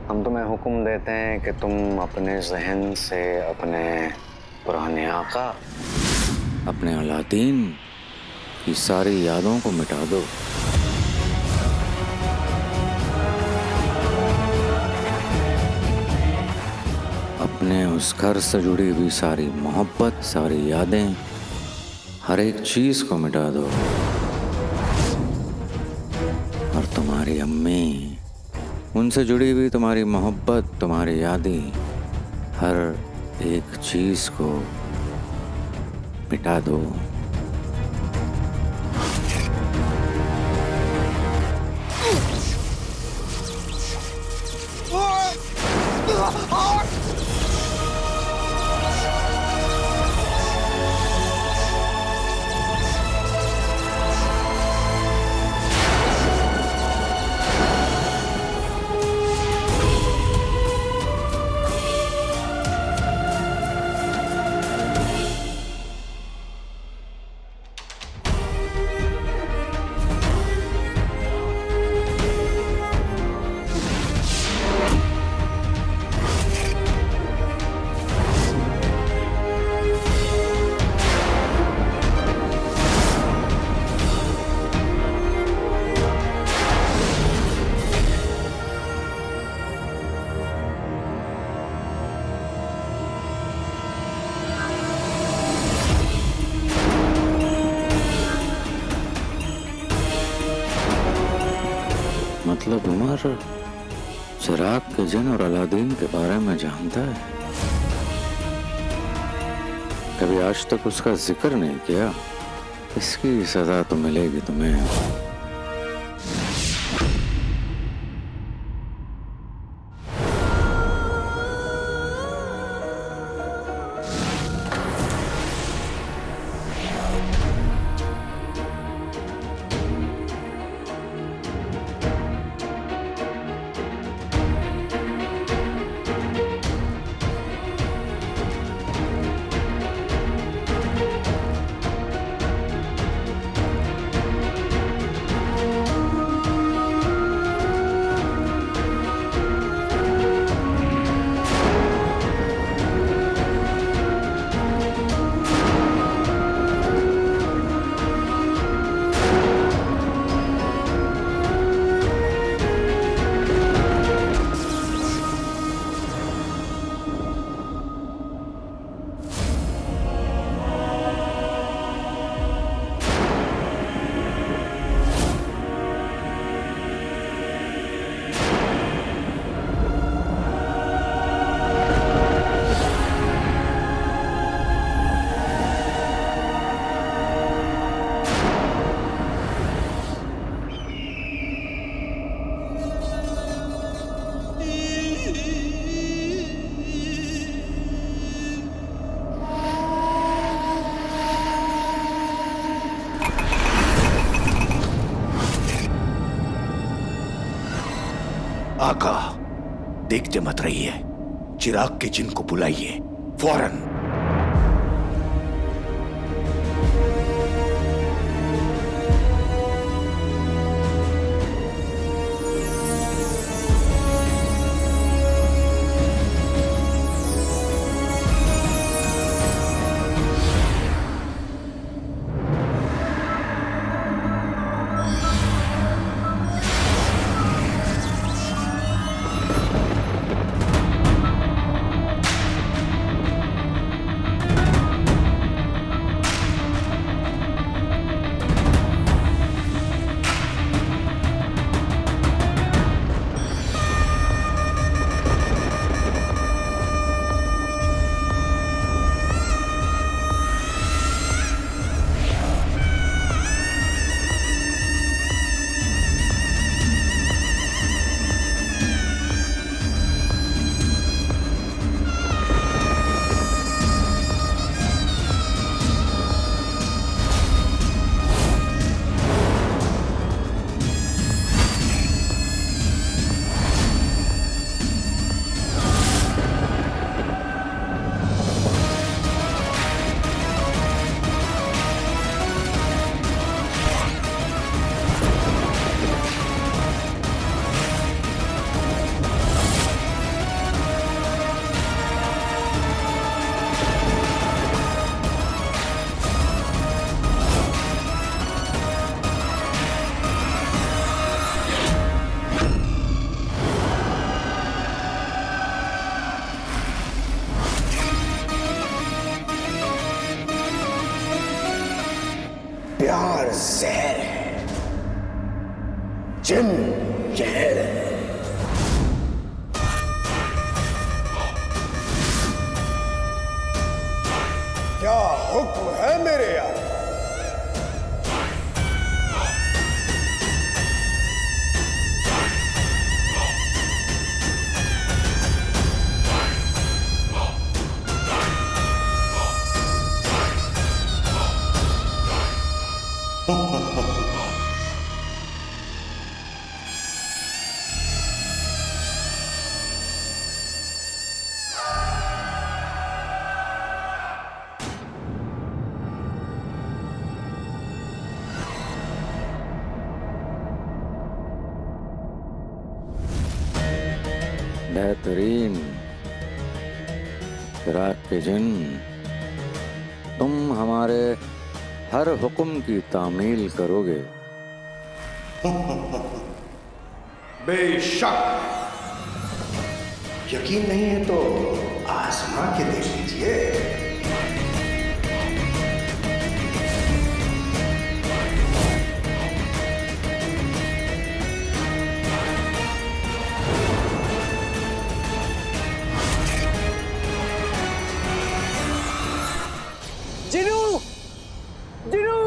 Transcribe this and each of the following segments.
हम तुम्हें हुक्म देते हैं कि तुम अपने जहन से अपने पुराने आका, अपने अलादीन की सारी यादों को मिटा दो। अपने उस घर से जुड़ी हुई सारी मोहब्बत, सारी यादें, हर एक चीज को मिटा दो। और तुम्हारी अम्मी, उनसे जुड़ी हुई तुम्हारी मोहब्बत, तुम्हारी यादें, हर एक चीज को मिटा दो। मतलब उमर चिराग के जिन और अलादीन के बारे में जानता है, कभी आज तक उसका जिक्र नहीं किया। इसकी सजा तो मिलेगी तुम्हें। आका, देखते मत रहिए, चिराग के जिन को बुलाइए फौरन। पर जहर है, जिन जहर है। क्या हुक्म है मेरे यार? बेहतरीन चिराग के जिन, तुम हमारे हर हुक्म की तामील करोगे। बेशक। यकीन नहीं है तो आजमा के देख लीजिए। जिनू, जिनू,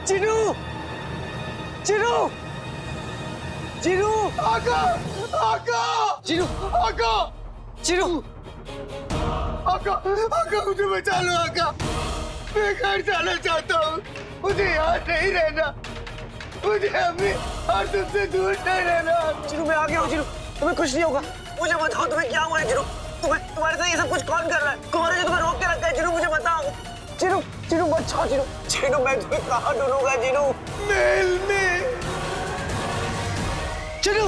जिनू, जिनू, जिनू, आका, आका, जिनू, आका, जिनू, आका, आका, मुझे बचा लो आका। मैं घर जाना चाहता हूँ। मुझे यहाँ नहीं रहना। मुझे अपनी आदत से दूर नहीं रहना। जिनू मैं आ गया हूँ। जिनू तुम्हें कुछ नहीं होगा। मुझे बताओ तुम्हें क्या हुआ है जिनू? तुम्हारे साथ ये सब कुछ कौन कर रहा है? कौन है जो तुम्हें रोक के रखा है? जिनू मुझे बताओ। जिनू, जिनू बचाओ जिनू। जिनू मैं तुम्हें कहाँ ढूंढूंगा जिनू? महल में। जिनू,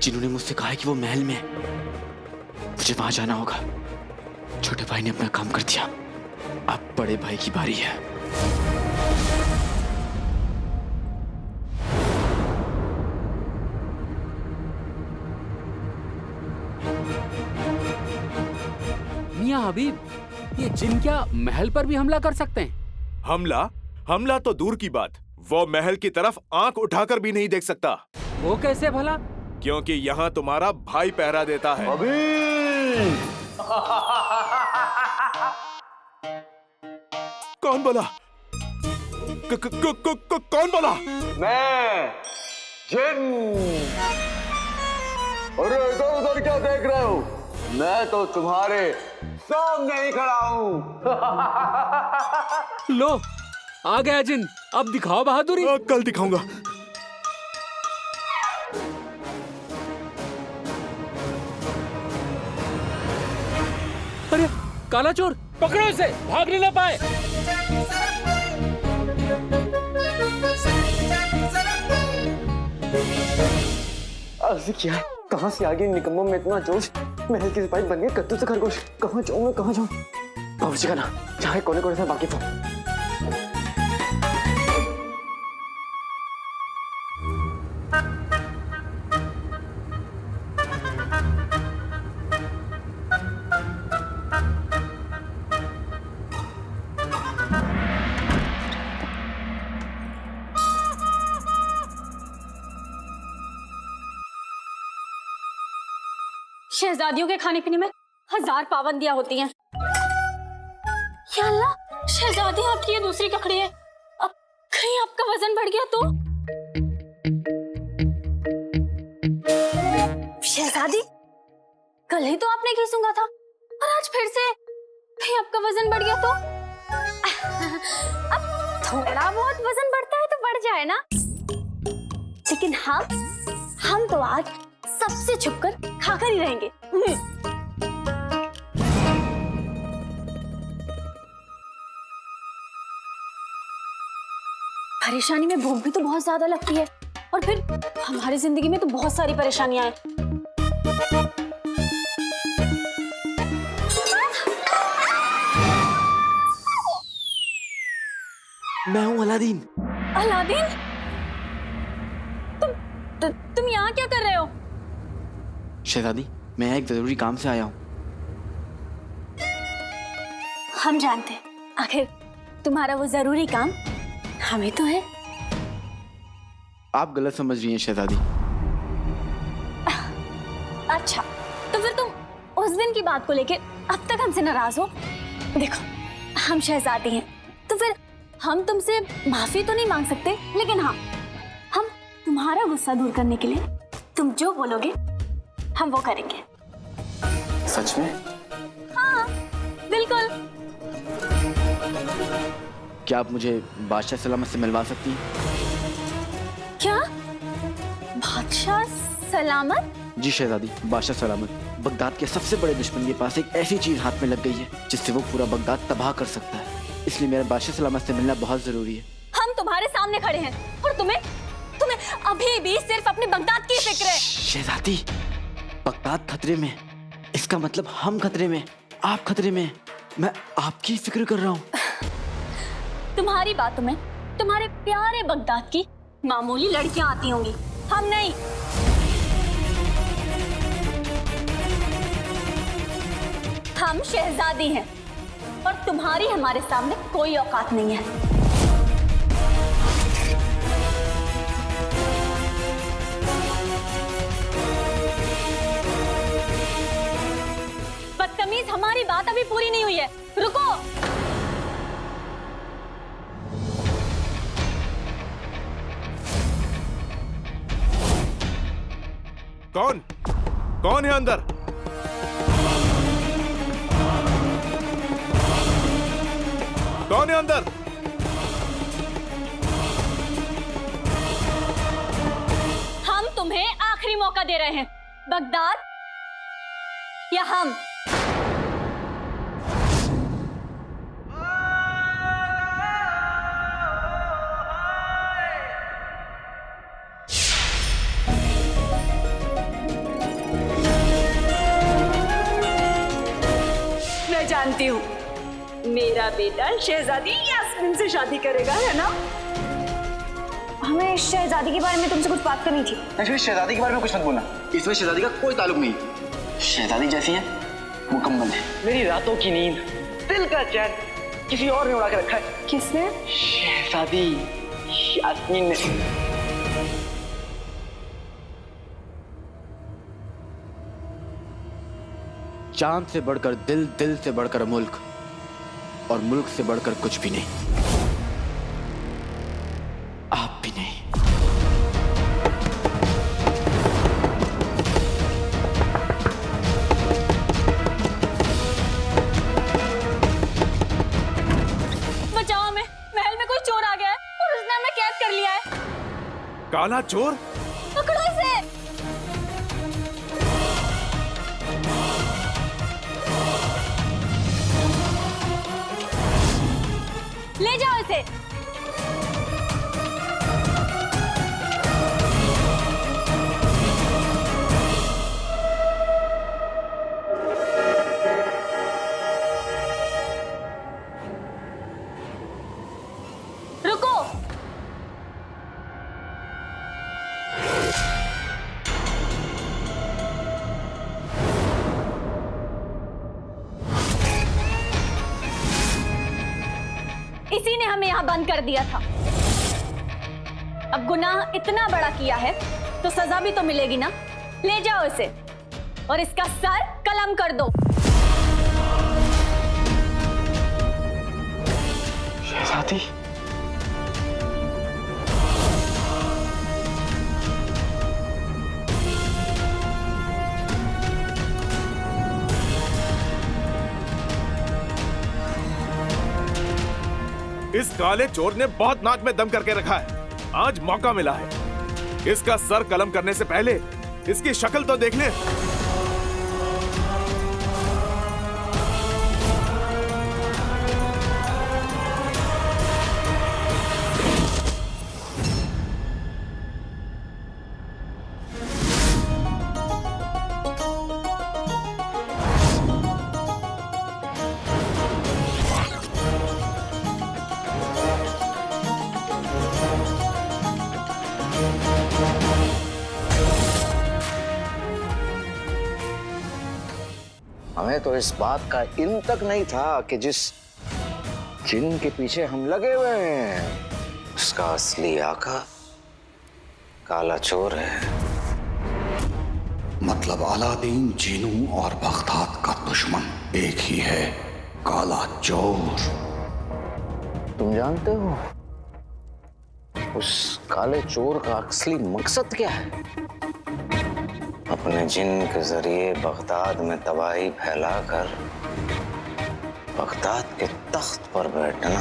जिन्होंने मुझसे कहा है कि वो महल में है। मुझे वहां जाना होगा। छोटे भाई ने अपना काम कर दिया, अब बड़े भाई की बारी है। मियां हबीब, ये जिन क्या महल पर भी हमला कर सकते हैं? हमला? हमला तो दूर की बात, वो महल की तरफ आंख उठाकर भी नहीं देख सकता। वो कैसे भला? क्योंकि यहाँ तुम्हारा भाई पहरा देता है। कौन बोला? कौन बोला? मैं जिन। अरे इधर उधर क्या देख रहे हो? मैं तो तुम्हारे सामने ही खड़ा हूँ। लो, आ गया जिन। अब दिखाओ बहादुरी। कल दिखाऊंगा। अरे काला चोर, पकड़ो इसे, भागने ना पाए। अर्ज किया है, कहाँ से आ गई निकम्मों में इतना जोश? महल के सिपाही बन गए कद्दू से खरगोश। कहाँ जाऊँ मैं, कहाँ जाऊँ? बाबूजी का ना जहाँ कोने कोने से वाकिफ हूँ। शहजादियों के खाने पीने में 1000 पाबंदियां होती हैं। या अल्लाह, शहजादी आपकी ये दूसरी ककड़ी है। अब कहीं आपका वजन बढ़ गया तो? शहजादी, कल ही तो आपने घी सूंघा था और आज फिर से कहीं आपका वजन बढ़ गया तो? अब थोड़ा बहुत वजन बढ़ता है तो बढ़ जाए ना, लेकिन हम तो आज सबसे छुपकर खाकर ही रहेंगे। परेशानी में भूख भी तो बहुत ज्यादा लगती है और फिर हमारी जिंदगी में तो बहुत सारी परेशानियां हैं। मैं हूँ अलादीन। अलादीन, तुम यहाँ क्या कर रहे हो? शहजादी, मैं एक जरूरी काम से आया हूँ। हम जानते हैं, आखिर तुम्हारा वो जरूरी काम हमें तो है। आप गलत समझ रही हैं शहजादी। अच्छा, तो फिर तुम उस दिन की बात को लेकर अब तक हमसे नाराज हो? देखो, हम शहजादी हैं, तो फिर हम तुमसे माफी तो नहीं मांग सकते, लेकिन हाँ, हम तुम्हारा गुस्सा दूर करने के लिए तुम जो बोलोगे हम वो करेंगे। सच में? हाँ, बिल्कुल। क्या आप मुझे बादशाह सलामत से मिलवा सकती हैं? क्या? बादशाह सलामत? जी शहजादी, बादशाह सलामत बगदाद के सबसे बड़े दुश्मन के पास एक ऐसी चीज हाथ में लग गई है जिससे वो पूरा बगदाद तबाह कर सकता है। इसलिए मेरा बादशाह सलामत से मिलना बहुत जरूरी है। हम तुम्हारे सामने खड़े हैं और तुम्हें अभी भी सिर्फ अपने बगदाद की फिक्र है। शहजादी, बगदाद खतरे में, इसका मतलब हम खतरे में, आप खतरे में। मैं आपकी फिक्र कर रहा हूँ। तुम्हारी बातों में तुम्हारे प्यारे बगदाद की मामूली लड़कियां आती होंगी, हम नहीं। हम शहजादी हैं और तुम्हारी हमारे सामने कोई औकात नहीं है। बदतमीज, हमारी बात अभी पूरी नहीं हुई है, रुको। कौन है अंदर? कौन है अंदर? हम तुम्हें आखिरी मौका दे रहे हैं, बगदाद या हम। मैं जानती हूँ मेरा बेटा शहजादी यास्मीन से शादी करेगा, है ना? हमें शहजादी के बारे में तुमसे कुछ बात करनी थी। एक्चुअली शहजादी के बारे में कुछ मत बोलना, इसमें शहजादी का कोई ताल्लुक नहीं। शहजादी जैसी है मुकम्मल है। मेरी रातों की नींद, दिल का चैन किसी और ने उड़ा के रखा है। किसने? शहजादी यास्मीन ने। चांद से बढ़कर दिल, दिल से बढ़कर मुल्क, और मुल्क से बढ़कर कुछ भी नहीं। आप भी नहीं। बचाओ हमें, महल में कोई चोर आ गया है और उसने हमें कैद कर लिया है। काला चोर? पकड़ो इसे। ले जाओ इसे। रुको। इसी ने हमें यहाँ बंद कर दिया था। अब गुनाह इतना बड़ा किया है तो सजा भी तो मिलेगी ना। ले जाओ इसे और इसका सर कलम कर दो। शहजादी, इस काले चोर ने बहुत नाक में दम करके रखा है। आज मौका मिला है। इसका सर कलम करने से पहले इसकी शक्ल तो देख ले। हमें तो इस बात का इन तक नहीं था कि जिस जिन के पीछे हम लगे हुए हैं उसका असली आका काला चोर है। मतलब अलादीन, जीनू और बगदाद का दुश्मन एक ही है, काला चोर। तुम जानते हो उस काले चोर का असली मकसद क्या है? अपने जिन के जरिए बगदाद में तबाही फैलाकर बगदाद के तख्त पर बैठना।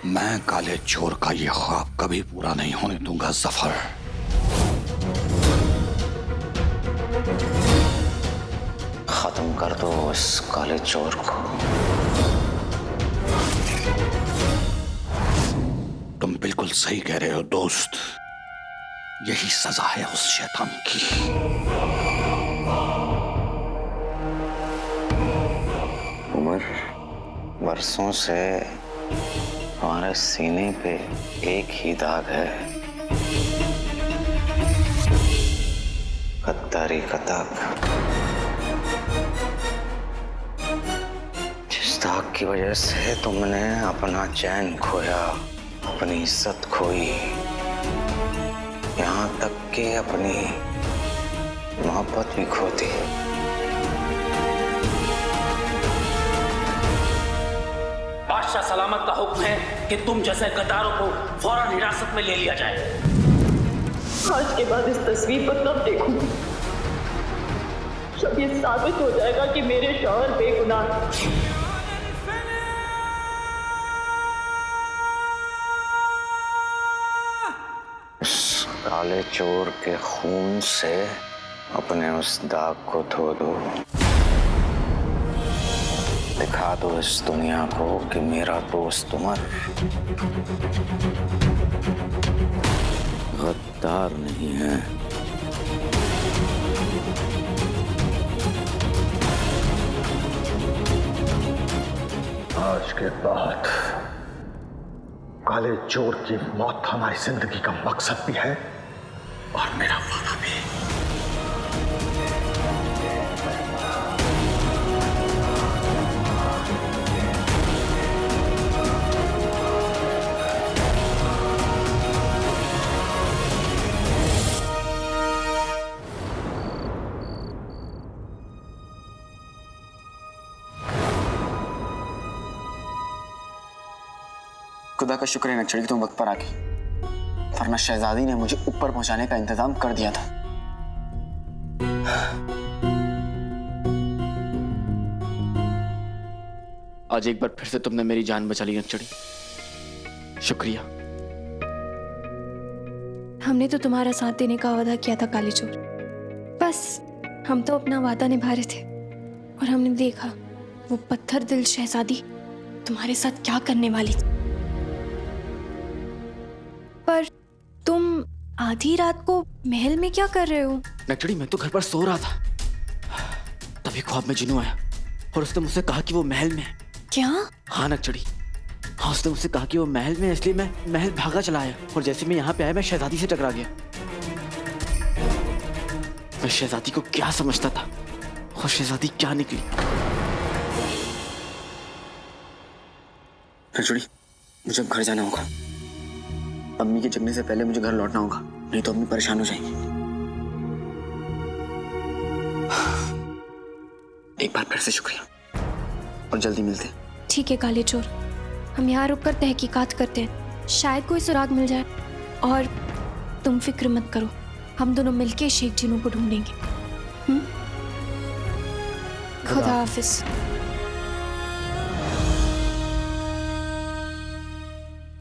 मैं काले चोर का ये ख्वाब कभी पूरा नहीं होने दूंगा जफर। खत्म कर दो उस काले चोर को। तुम बिल्कुल सही कह रहे हो दोस्त, यही सजा है उस शैतान की। उमर, बरसों से हमारे सीने पे एक ही दाग है, गद्दारी का दाग। जिस दाग की वजह से तुमने अपना चैन खोया, अपनी इज्जत खोई, यहाँ तक कि अपनी मोहब्बत भी खो दी। बादशाह सलामत का हुक्म है कि तुम जैसे गद्दारों को फौरन हिरासत में ले लिया जाए। आज के बाद इस तस्वीर को तब देखूंगी जब ये साबित हो जाएगा कि मेरे शौहर बेगुनाह। काले चोर के खून से अपने उस दाग को धो दो। दिखा दो इस दुनिया को कि मेरा दोस्त उमर गद्दार नहीं है। आज के बाद काले चोर की मौत हमारी जिंदगी का मकसद भी है और मेरा वादा भी। खुदा का शुक्र है नक्सली कि तुम वक्त पर आ गई, वरना शहजादी ने मुझे ऊपर पहुंचाने का इंतजाम कर दिया था। आज एक बार फिर से तुमने मेरी जान बचा ली नक्सली, शुक्रिया। हमने तो तुम्हारा साथ देने का वादा किया था काले चोर, बस हम तो अपना वादा निभा रहे थे और हमने देखा वो पत्थर दिल शहजादी तुम्हारे साथ क्या करने वाली थी। पर तुम आधी रात को महल में क्या कर रहे हो? नक्सली मैं तो घर पर सो रहा था, तभी ख्वाब में जिन्नू आया और उसने मुझसे कहा कि वो महल में है। क्या? हाँ नक्सली, हाँ उसने मुझसे कहा कि वो महल में है, इसलिए मैं महल भागा चला आया और जैसे मैं यहाँ पे आया मैं शहजादी से टकरा गया। मैं शहजादी को क्या समझता था और शहजादी क्या निकली। नक्सली मुझे अब घर जाना होगा, अम्मी के जगने से पहले मुझे घर लौटना होगा, नहीं तो अम्मी परेशान हो जाएंगी। एक बार फिर से शुक्रिया और जल्दी मिलते हैं। ठीक है काले चोर, हम यहाँ रुककर तहकीकात करते हैं, शायद कोई सुराग मिल जाए। और तुम फिक्र मत करो, हम दोनों मिलके शेख जिन्नू को ढूंढेंगे। खुदा हाफिज।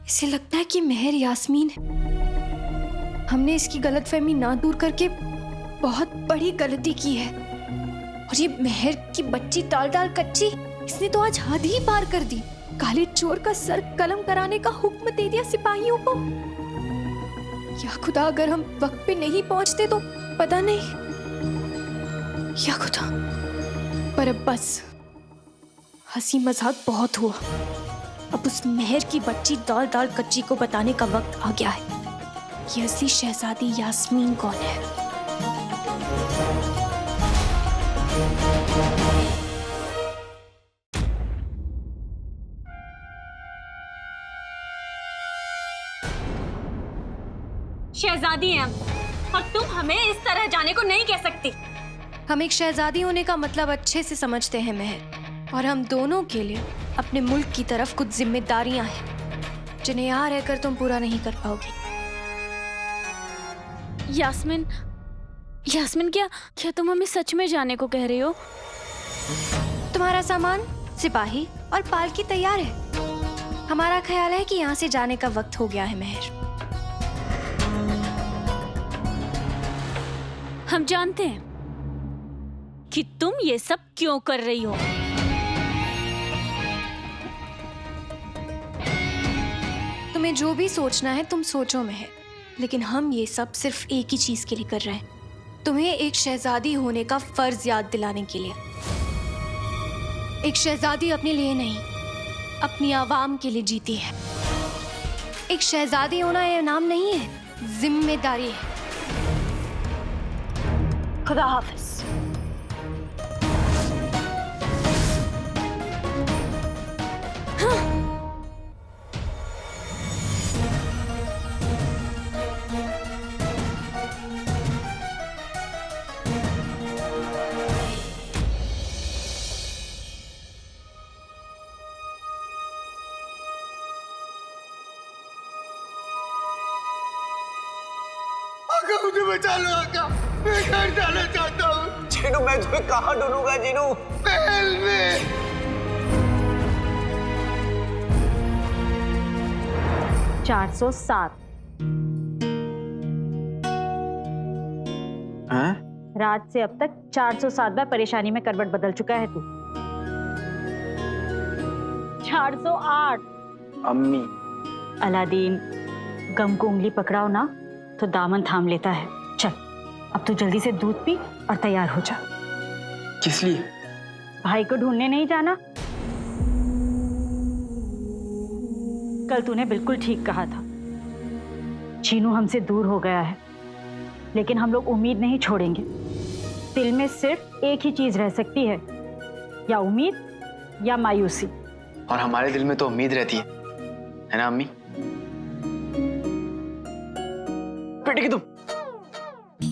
इसे लगता है कि मेहर यास्मीन है। हमने इसकी गलतफहमी ना दूर करके बहुत बड़ी गलती की है। और ये मेहर की बच्ची टाल टाल कच्ची, इसने तो आज हद ही पार कर दी। काले चोर का सर कलम कराने का हुक्म दे दिया सिपाहियों को। या खुदा, अगर हम वक्त पे नहीं पहुंचते तो पता नहीं। या खुदा, पर अब बस हंसी मजाक बहुत हुआ। अब उस मेहर की बच्ची दाल दाल कच्ची को बताने का वक्त आ गया है। कि असली शहजादी यास्मीन कौन है। शहजादी हैं हम, और तुम हमें इस तरह जाने को नहीं कह सकती। हम एक शहजादी होने का मतलब अच्छे से समझते हैं महर, और हम दोनों के लिए अपने मुल्क की तरफ कुछ जिम्मेदारियां हैं जिन्हें यहाँ रहकर तुम पूरा नहीं कर पाओगी। यास्मीन, यास्मीन क्या तुम हमें सच में जाने को कह रही हो? तुम्हारा सामान, सिपाही और पालकी तैयार है। हमारा ख्याल है कि यहाँ से जाने का वक्त हो गया है महर। हम जानते हैं कि तुम ये सब क्यों कर रही हो। तुम्हें जो भी सोचना है तुम सोचो महर, लेकिन हम ये सब सिर्फ एक ही चीज के लिए कर रहे हैं, तुम्हें एक शहजादी होने का फर्ज याद दिलाने के लिए। एक शहजादी अपने लिए नहीं, अपनी आवाम के लिए जीती है। एक शहजादी होना ये नाम नहीं है, जिम्मेदारी है। खुदा हाफिज। आका मुझे बचा लो आका, मैं घर जाना चाहता हूँ। जीनू मैं तुम्हें कहाँ ढूंढूंगा जीनू? महल में। रात से अब तक 407 बार परेशानी में करवट बदल चुका है तू। 408। अम्मी, अलादीन, गम को उंगली पकड़ाओ ना तो दामन थाम लेता है। चल अब तू जल्दी से दूध पी और तैयार हो जा। किस लिए? भाई को ढूंढने नहीं जाना? कल तूने बिल्कुल ठीक कहा था, चीनू हमसे दूर हो गया है, लेकिन हम लोग उम्मीद नहीं छोड़ेंगे। दिल में सिर्फ एक ही चीज रह सकती है, या उम्मीद या मायूसी। और हमारे दिल में तो उम्मीद रहती है ना अम्मी? बेटे की तुम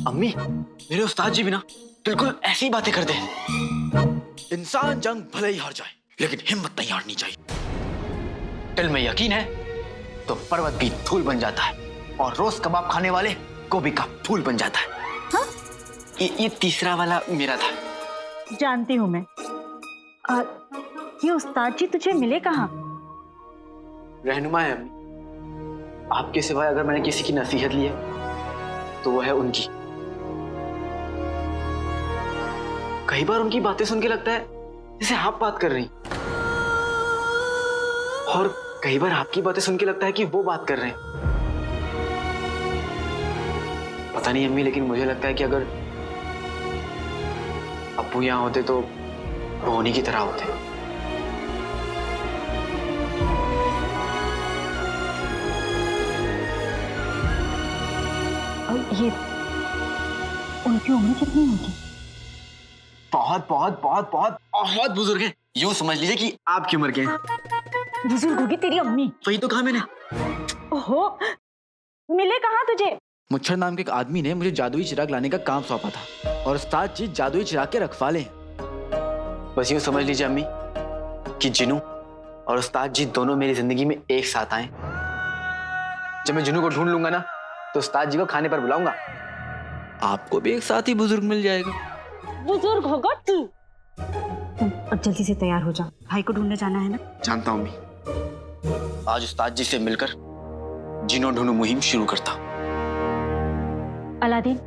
अम्मी, मेरे उस्ताद जी भी ना बिल्कुल ऐसी बातें करते हैं। इंसान जंग भले ही हार जाए, लेकिन हिम्मत नहीं हारनी चाहिए। दिल में यकीन है तो पर्वत भी धूल बन जाता है, और रोज कबाब खाने वाले गोभी का फूल बन जाता है। हाँ? ये तीसरा वाला मेरा था। जानती हूँ मैं। ये उस्ताद जी तुझे मिले कहाँ? रहनुमा है अम्मी। आपके सिवाय अगर मैंने किसी की नसीहत ली है तो वो है उनकी। कई बार उनकी बातें सुन के लगता है जैसे आप बात कर रही, और कई बार आपकी बातें सुन के लगता है कि वो बात कर रहे हैं। पता नहीं अम्मी, लेकिन मुझे लगता है कि अगर अब्बू यहाँ होते तो वो उन्हीं की तरह होते। ये उनकी उम्र कितनी होगी? बहुत बहुत बहुत बहुत बहुत बुजुर्ग हैं। यूं समझ लीजिए कि आपकी उम्र के हैं। बुजुर्ग होगी तेरी अम्मी। वही तो कहा मैंने। ओहो, मिले कहाँ तुझे? मुच्छर नाम के एक आदमी ने मुझे जादुई चिराग लाने का काम सौंपा था, और उस्ताद जी जादुई चिराग के रखवाले हैं। बस यूं समझ लीजिए अम्मी कि जिनू और उस्ताद जी दोनों मेरी जिंदगी में एक साथ आए। जब मैं जिनू को ढूंढ लूंगा ना तो उस्ताद जी को खाने पर बुलाऊंगा। आपको भी एक साथ ही बुजुर्ग मिल जाएगा। बुजुर्ग होगा तू। तुम अब जल्दी से तैयार हो जा, भाई को ढूंढने जाना है ना? जानता हूँ अम्मी। आज उस्ताद जी से मिलकर जिनो ढूंढू मुहिम शुरू करता। अलादीन,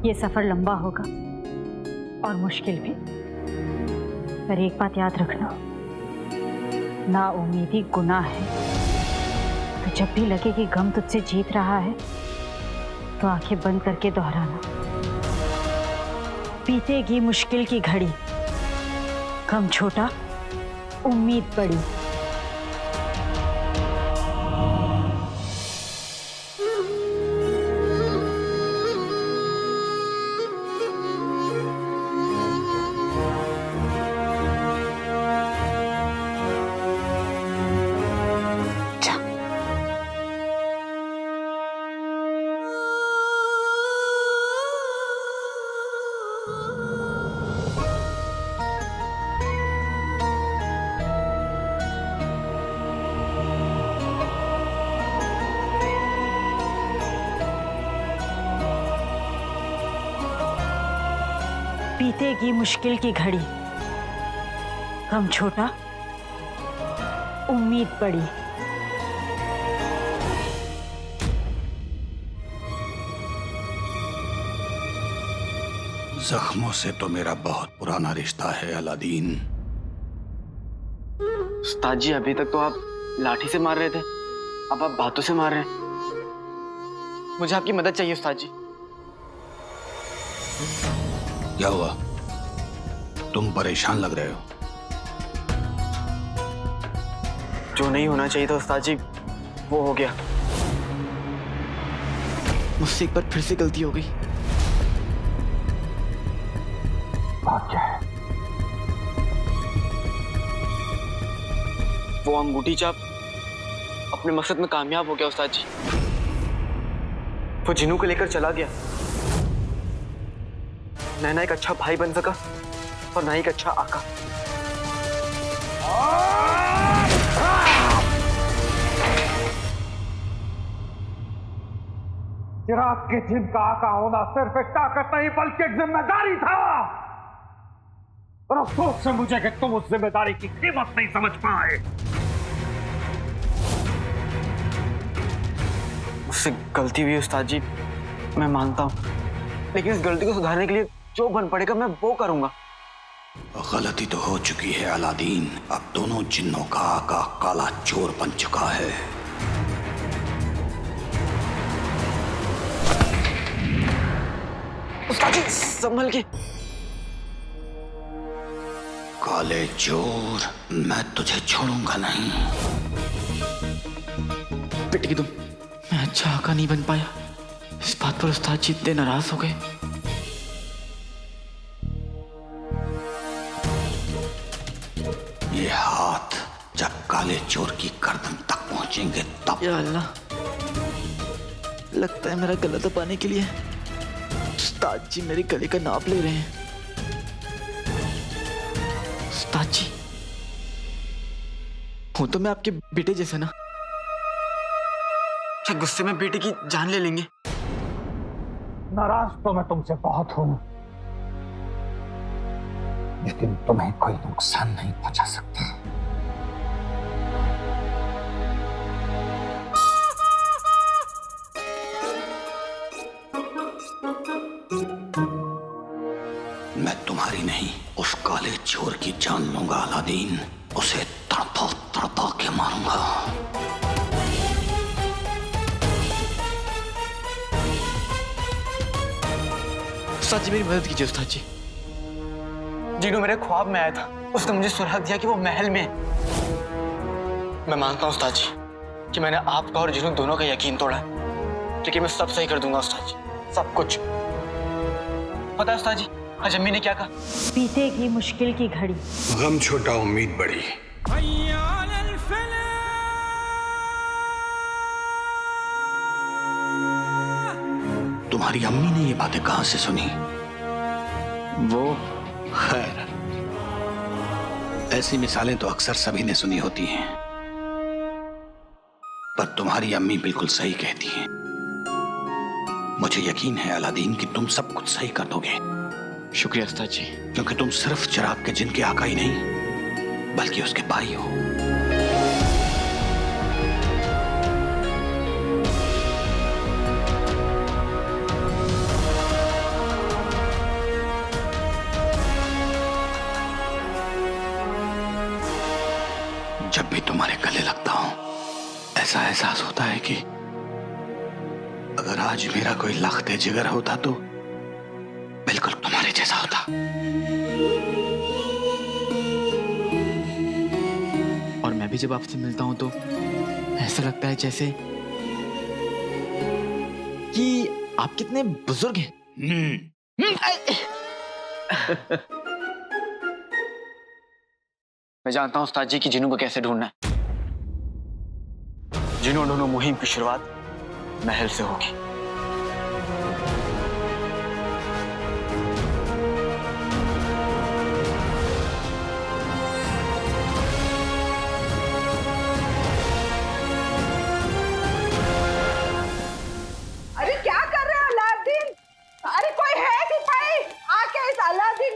ये सफर लंबा होगा और मुश्किल भी, पर एक बात याद रखना, ना उम्मीदी गुनाह है। तो जब भी लगे कि गम तुझसे जीत रहा है तो आंखें बंद करके दोहराना, बीतेगी मुश्किल की घड़ी, गम छोटा उम्मीद बड़ी। बीतेगी मुश्किल की घड़ी, गम छोटा, उम्मीद बड़ी। जख्मों से तो मेरा बहुत पुराना रिश्ता है अलादीन। उस्ताद जी, अभी तक तो आप लाठी से मार रहे थे, अब आप बातों से मार रहे हैं। मुझे आपकी मदद चाहिए उस्ताद जी। क्या हुआ? तुम परेशान लग रहे हो। जो नहीं होना चाहिए था उस्ताद जी, वो हो गया। मुझसे एक बार फिर से गलती हो गई। बात क्या है? वो अंगूठी चाप अपने मकसद में कामयाब हो गया उस्ताद जी। वो जिनू को लेकर चला गया। मैं ना एक अच्छा भाई बन सका और ना एक अच्छा आका। चिराग के जिन का आका होना सिर्फ एक ताकत नहीं बल्कि एक जिम्मेदारी था, और अफसोस है मुझे कि तुम उस जिम्मेदारी की कीमत नहीं समझ पाए। मुझसे गलती हुई उस्ताद जी, मैं मानता हूँ, लेकिन इस गलती को सुधारने के लिए जो बन पड़ेगा मैं वो करूंगा। गलती तो हो चुकी है अलादीन। अब दोनों जिन्नों का आका काला चोर बन चुका है। उस्ताद जी, संभल के। काले चोर, मैं तुझे छोड़ूंगा नहीं। पिटकी तुम, मैं अच्छा आका नहीं बन पाया, इस बात पर उस्ताद जी इतने नाराज हो गए। ये हाथ जब काले चोर की गर्दन तक पहुंचेंगे तब। या अल्लाह, लगता है मेरा गला दबाने के लिए उस्ताद जी मेरे गले का नाप ले रहे हैं। उस्ताद जी, हूं तो मैं आपके बेटे जैसे ना, क्या गुस्से में बेटे की जान ले लेंगे? नाराज तो मैं तुमसे बहुत हूं, लेकिन तुम्हें कोई नुकसान नहीं पहुंचा सकता। मैं तुम्हारी नहीं, उस काले चोर की जान लूंगा अलादीन। उसे तड़पा तड़पा के मारूंगा। उस्ताद जी, मेरी मदद कीजिए उस्ताद जी। जिन्हों मेरे ख्वाब में आया था, उसने मुझे सुराग दिया कि वो महल में है। मैं मानता हूँ उस्ताद जी कि मैंने आपका और जिन्हों दोनों का यकीन तोड़ा, लेकिन मैं सब सही कर दूंगा उस्ताद जी, सब कुछ। पता है उस्ताद जी, आज अम्मी ने क्या कहा? बीतेगी मुश्किल की घड़ी, गम छोटा, उम्मीद बड़ी। तुम्हारी अम्मी ने ये बातें कहां से सुनी? वो खैर, ऐसी मिसालें तो अक्सर सभी ने सुनी होती हैं, पर तुम्हारी अम्मी बिल्कुल सही कहती हैं। मुझे यकीन है अलादीन कि तुम सब कुछ सही कर दोगे। शुक्रिया उस्ताद जी। क्योंकि तुम सिर्फ चिराग के जिन के आका ही नहीं, बल्कि उसके भाई हो। जब भी तुम्हारे गले लगता हूं, ऐसा एहसास होता है कि अगर आज मेरा कोई लख्ते जिगर होता तो बिल्कुल तुम्हारे जैसा होता। और मैं भी जब आपसे मिलता हूं तो ऐसा लगता है जैसे कि आप कितने बुजुर्ग हैं। मैं जानता हूं उस्ताद जी कि जिन्हों को कैसे ढूंढना है। जिन्हों ढूंढो मुहिम की शुरुआत महल से होगी। अरे क्या कर रहे हो अलाउद्दीन? अरे कोई है कि भाई आके इस अलाउद्दीन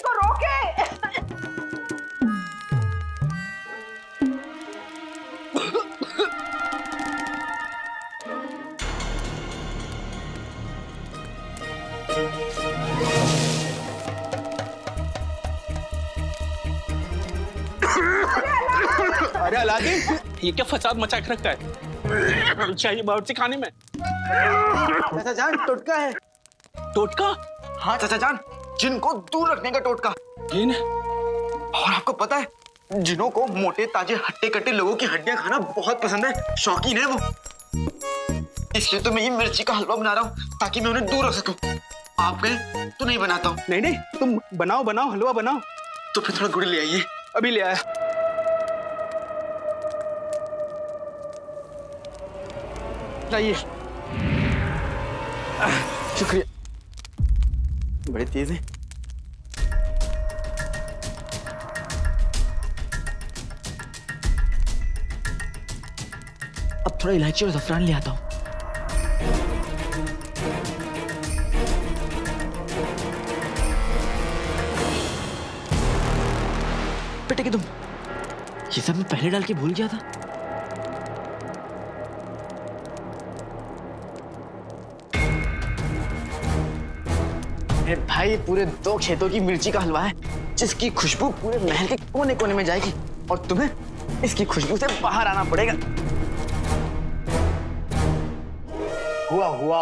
अरे अलादीन, ये क्या फसाद मचा के रखा है? चाहिए बावर्ची खाने में। चाचा जान, टोटका है। टोटका? हाँ चाचा जान, जिनको दूर रखने का टोटका। जिन? और आपको पता है, जिनों को मोटे ताजे हट्टे कट्टे लोगों की हड्डियां खाना बहुत पसंद है, शौकीन है वो। इसलिए तो मैं ये मिर्ची का हलवा बना रहा हूँ ताकि मैं उन्हें दूर रख सकूं। आप गए तो नहीं बनाता हूँ। नहीं, तुम बनाओ हलवा बनाओ। तो फिर थोड़ा गुड़ ले आइए। अभी ले आया। लाइए। शुक्रिया। बड़े तेज हैं। अब थोड़ा इलायची और ज़फ़रान ले आता हूँ। बेटे कि तुम ये सब मैं पहले डाल के भूल गया था। भाई पूरे 2 खेतों की मिर्ची का हलवा है, जिसकी खुशबू पूरे महल के कोने कोने में जाएगी और तुम्हें इसकी खुशबू से बाहर आना पड़ेगा। हुआ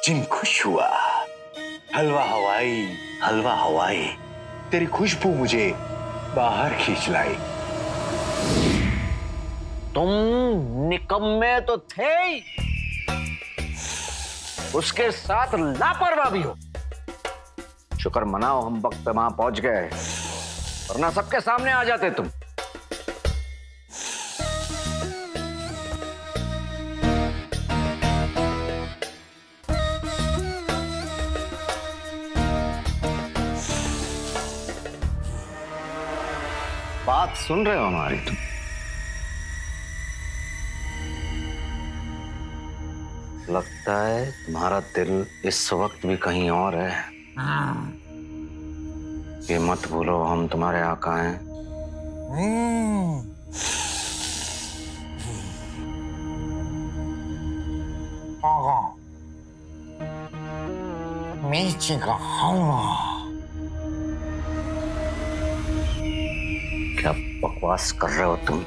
जिन खुश हुआ। हलवा हवाई तेरी खुशबू मुझे बाहर खींच लाई। तुम निकम्मे तो थे ही, उसके साथ लापरवाह भी हो। शुक्र मनाओ हम वक्त पे वहां पहुंच गए, वरना सबके सामने आ जाते तुम। बात सुन रहे हो हमारी तुम? लगता है तुम्हारा दिल इस वक्त भी कहीं और है। ये मत भूलो हम तुम्हारे आका हैं। मिर्ची का हलवा। क्या बकवास कर रहे हो तुम?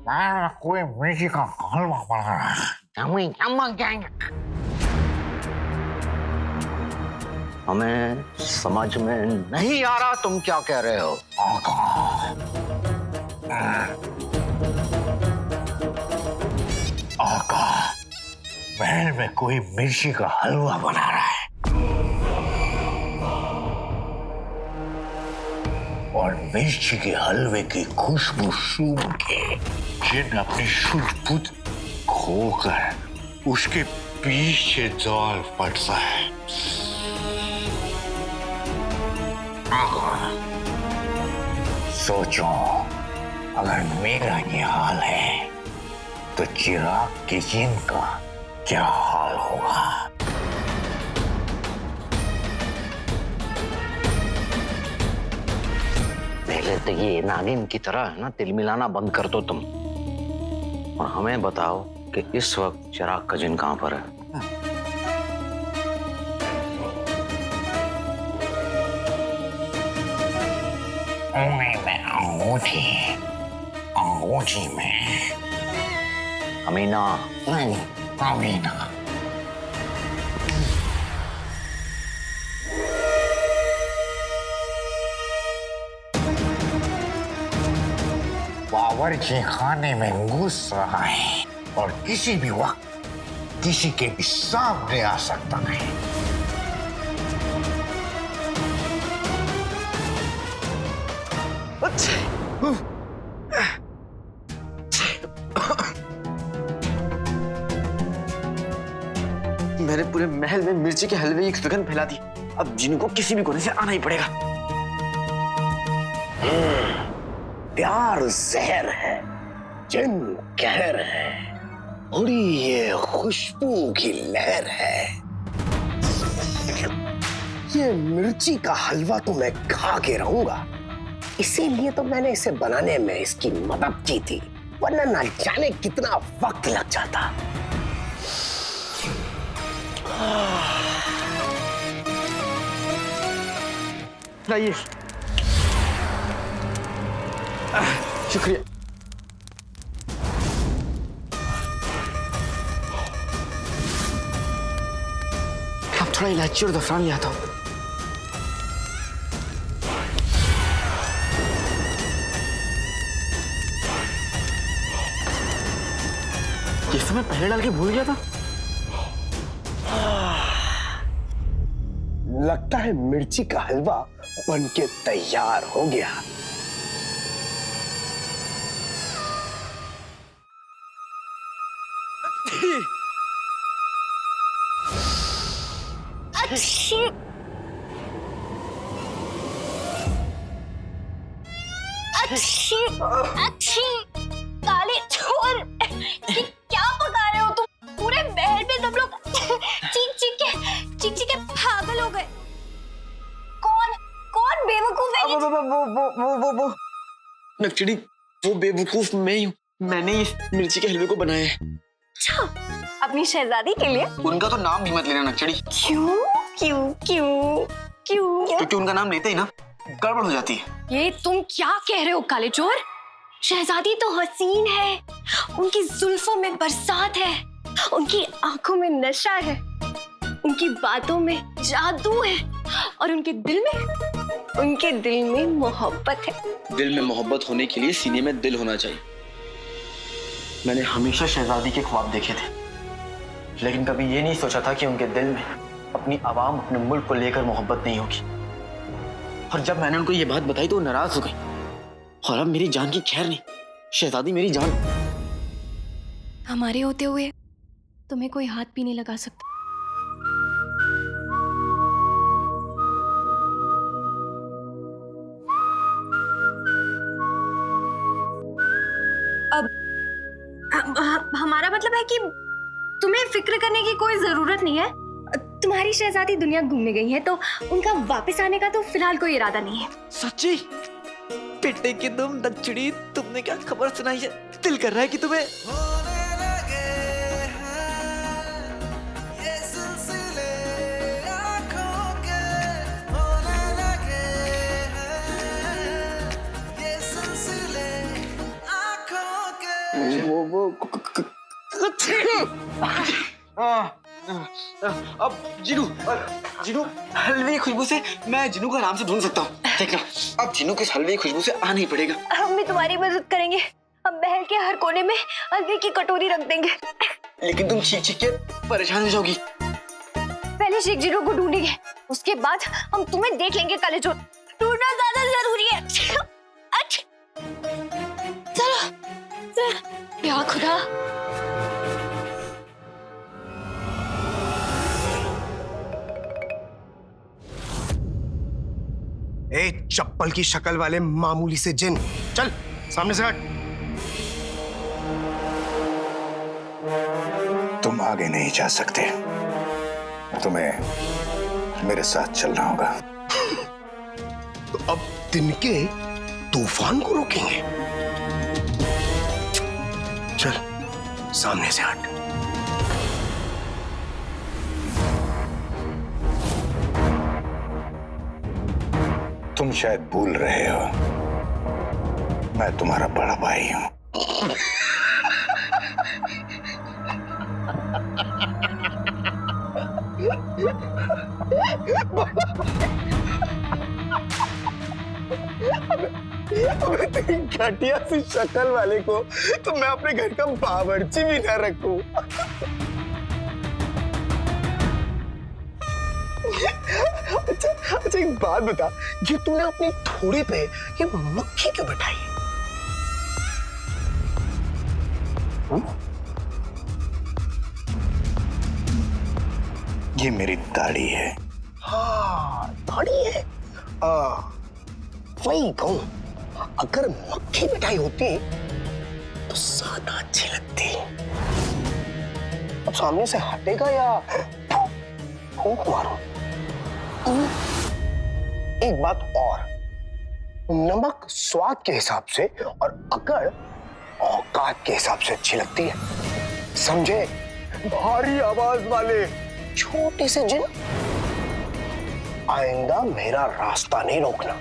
मैं कोई मिर्ची का हलवा बना रहा है। हमें समझ में नहीं आ रहा तुम क्या कह रहे हो। आका, महल में कोई मिर्ची का हलवा बना रहा है और मिर्ची के हलवे की खुशबू सूंघ के जिन अपनी शुद्ध बुद्ध खोकर उसके पीछे दौड़ पड़ता है। सोचो, अगर मेरा ये हाल है तो चिराग के जिन का क्या हाल होगा। पहले तो ये नागिन की तरह है ना, तिल मिलाना बंद कर दो तुम और हमें बताओ कि इस वक्त चिराग का जिन कहां पर है। में अंगूठी में। अमीना नहीं, अमीना। बावर्ची खाने में घुस रहा है और किसी भी वक्त किसी के भी सामने आ सकता है। मैंने पूरे महल में मिर्ची के हलवे की सुगंध फैला दी। अब जिनको किसी भी कोने से आना ही पड़ेगा। प्यार जहर है, जिन कहर है, उड़ी ये खुशबू की लहर है। ये मिर्ची का हलवा तो मैं खा के रहूंगा, इसीलिए तो मैंने इसे बनाने में इसकी मदद की थी, वरना ना जाने कितना वक्त लग जाता। लाइए। शुक्रिया। अब थोड़ा इलायची और ज़फ़रान ले आता हूँ। ये सब मैं पहले डाल के भूल गया था। लगता है मिर्ची का हलवा बनके तैयार हो गया। अच्छी अच्छी अच्छी काले चोर, क्या पका रहे हो तुम? पूरे महल में सब लोग चीख चीख के पागल हो गए। कौन बेवकूफ है? वो नक्चड़ी, वो बेवकूफ मैं ही हूँ। मैंने इस मिर्ची के हलवे को बनाया है। अच्छा, अपनी शहजादी के लिए? उनका तो नाम भी मत लेना नक्चड़ी। क्यों क्यों क्यों क्यों? क्योंकि उनका नाम लेते ही ना गड़बड़ हो जाती है। ये तुम क्या कह रहे हो काले चोर? शहजादी तो हसीन है, उनकी जुल्फों में बरसात है, उनकी आंखों में नशा है, उनकी बातों में जादू है, और उनके दिल में मोहब्बत है। दिल में मोहब्बत होने के लिए सीने में दिल होना चाहिए। मैंने हमेशा शहजादी के ख्वाब देखे थे, लेकिन कभी ये नहीं सोचा था कि उनके दिल में अपनी आवाम, अपने मुल्क को लेकर मोहब्बत नहीं होगी। और जब मैंने उनको ये बात बताई तो वो नाराज हो गई। और अब मेरी जान की खैर नहीं, शहजादी मेरी जान। हमारे होते हुए तुम्हें कोई हाथ भी नहीं लगा सकता। हमारा मतलब है कि तुम्हें फिक्र करने की कोई जरूरत नहीं है। तुम्हारी शहजादी दुनिया घूमने गई है, तो उनका वापस आने का तो फिलहाल कोई इरादा नहीं है। सच्ची? बेटे की तुम दक्षिणी, तुमने क्या खबर सुनाई है? दिल कर रहा है कि तुम्हें अब जिनू हलवे की खुशबू से मैं जिनू को आराम से ढूंढ सकता हूँ। देखना, अब जिनू के हलवे की खुशबू से आना ही पड़ेगा। हम भी तुम्हारी मदद करेंगे। हम महल के हर कोने में हल्दी की कटोरी रख देंगे। लेकिन तुम चीख चीख के परेशान हो जाओगी। पहले शेख जिनू को ढूंढेंगे, उसके बाद हम तुम्हें देख लेंगे काले चोर। ढूंढना ज्यादा जरूरी है। चलो या खुदा, ए चप्पल की शक्ल वाले मामूली से जिन, चल सामने से हट। तुम आगे नहीं जा सकते, तुम्हें मेरे साथ चलना होगा। तो अब दिन के तूफान को रोकेंगे। चल सामने से हट। तुम शायद भूल रहे हो, मैं तुम्हारा बड़ा भाई हूं। घटिया सी शक्ल वाले को तो मैं अपने घर का बावर्ची भी ना रखूं। अच्छा एक बात बता, ये तूने अपनी थोड़ी पे ये मक्खी क्यों बैठाई है? ये मेरी दाढ़ी है। हाँ दाढ़ी है। वही कहूं, अगर मक्खी बैठाई होती तो ज्यादा अच्छी लगती। अब सामने से हटेगा या फूंक मारूं? एक बात और, नमक स्वाद के हिसाब से और अकड़ औकात के हिसाब से अच्छी लगती है, समझे? भारी आवाज वाले छोटे से जिन, आइंदा मेरा रास्ता नहीं रोकना।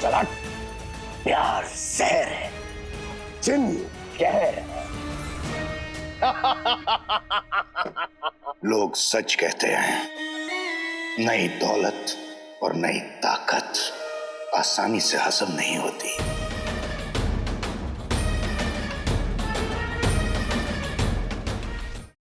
चल हट। प्यार जहर है, जिन कहर है। लोग सच कहते हैं, नई दौलत और नई ताकत आसानी से हजम नहीं होती।